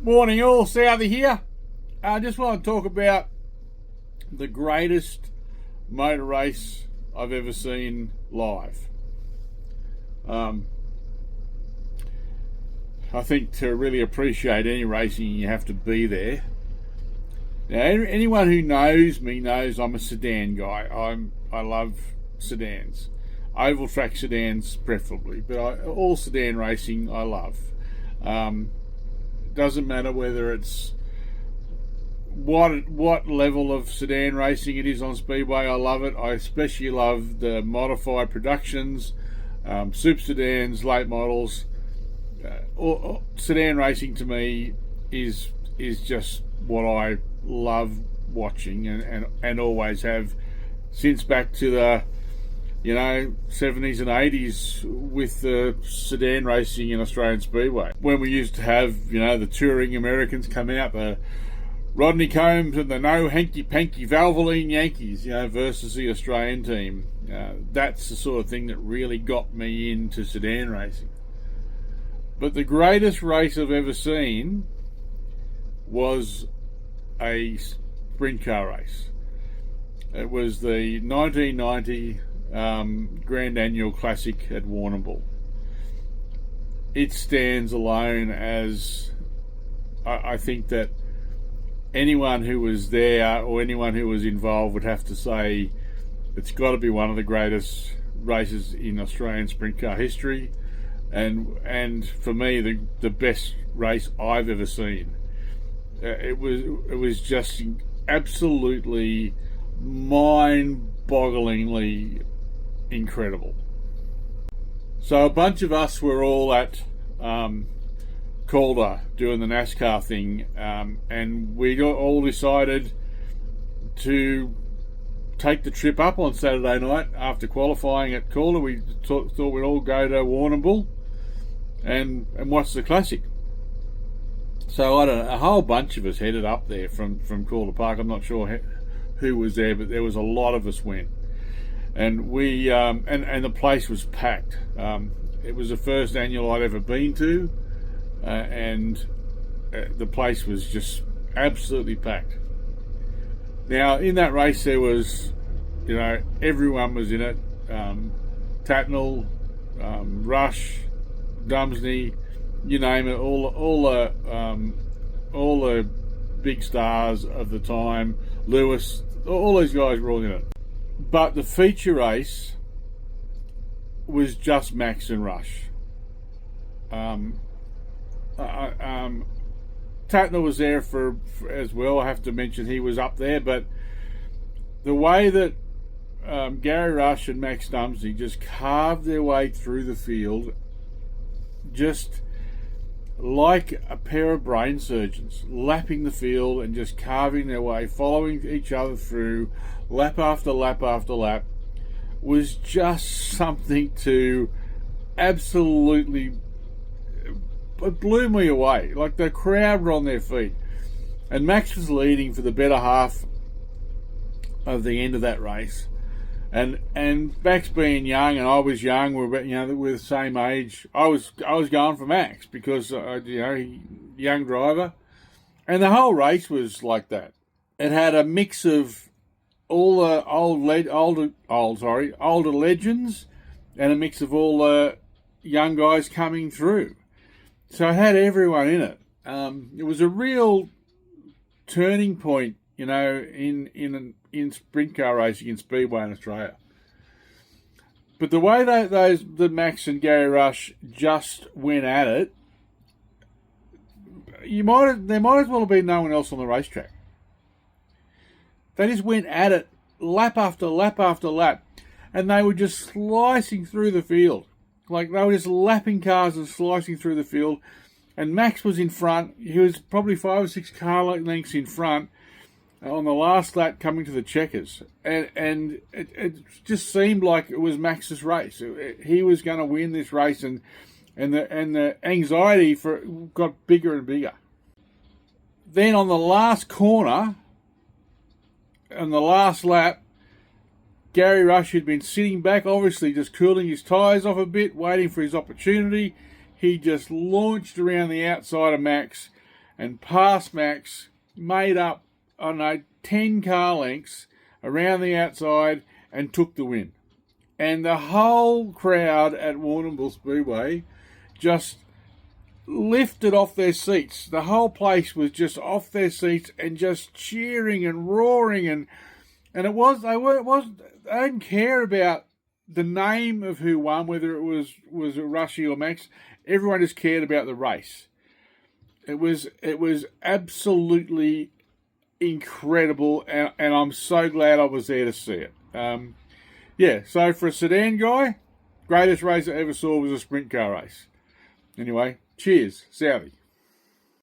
Morning all, Southy here. I just want to talk about the greatest motor race I've ever seen live. I think to really appreciate any racing you have to be there. Now, anyone who knows me knows I'm a sedan guy. I love sedans, oval track sedans preferably, but all sedan racing I love. Doesn't matter whether it's what level of sedan racing it is on Speedway. I love it. I especially love the modified productions, super sedans, late models. Sedan racing to me is just what I love watching and always have since back to the 70s and 80s with the sedan racing in Australian Speedway. When we used to have, the touring Americans come out, the Rodney Combs and the no hanky-panky Valvoline Yankees, versus the Australian team. That's the sort of thing that really got me into sedan racing. But the greatest race I've ever seen was a sprint car race. It was the 1990 Grand Annual Classic at Warrnambool. It stands alone as, I think that anyone who was there or anyone who was involved would have to say it's got to be one of the greatest races in Australian sprint car history, and for me the best race I've ever seen. It was just absolutely mind-bogglingly incredible. So a bunch of us were all at Calder doing the NASCAR thing, and we all decided to take the trip up on Saturday night after qualifying at Calder. We thought we'd all go to Warrnambool and watch the Classic. So a whole bunch of us headed up there from Calder Park. I'm not sure who was there, but there was a lot of us went. And we and the place was packed. It was the first annual I'd ever been to, and the place was just absolutely packed. Now in that race there was, everyone was in it. Tatnall, Rush, Dumsney, you name it. All the big stars of the time, Lewis, all these guys were all in it. But the feature race was just Max and Rush. Tatnall was there for as well. I have to mention he was up there, but the way that Gary Rush and Max Dumsney just carved their way through the field, just like a pair of brain surgeons, lapping the field and just carving their way, following each other through lap after lap after lap, was just something to absolutely, it blew me away. Like the crowd were on their feet, and Max was leading for the better half of the end of that race. And Max being young and I was young, we're the same age. I was going for Max because young driver, and the whole race was like that. It had a mix of all the older legends and a mix of all the young guys coming through. So it had everyone in it. It was a real turning point, in sprint car racing in Speedway in Australia. But the way that Max and Gary Rush just went at it, there might as well have been no one else on the racetrack. They just went at it lap after lap after lap, and they were just slicing through the field. Like they were just lapping cars and slicing through the field. And Max was in front. He was probably 5 or 6 car lengths in front on the last lap coming to the checkers. And it just seemed like it was Max's race. He was going to win this race, and the anxiety got bigger and bigger. Then on the last corner, on the last lap, Gary Rush had been sitting back, obviously just cooling his tyres off a bit, waiting for his opportunity. He just launched around the outside of Max and past Max, made up, I don't know, 10 car lengths around the outside and took the win. And the whole crowd at Warrnambool Speedway just lifted off their seats. The whole place was just off their seats and just cheering and roaring, and they didn't care about the name of who won, whether it was Rushy or Max. Everyone just cared about the race. It was absolutely incredible, and I'm so glad I was there to see it. So for a sedan guy, greatest race I ever saw was a sprint car race. Anyway, cheers, Southie.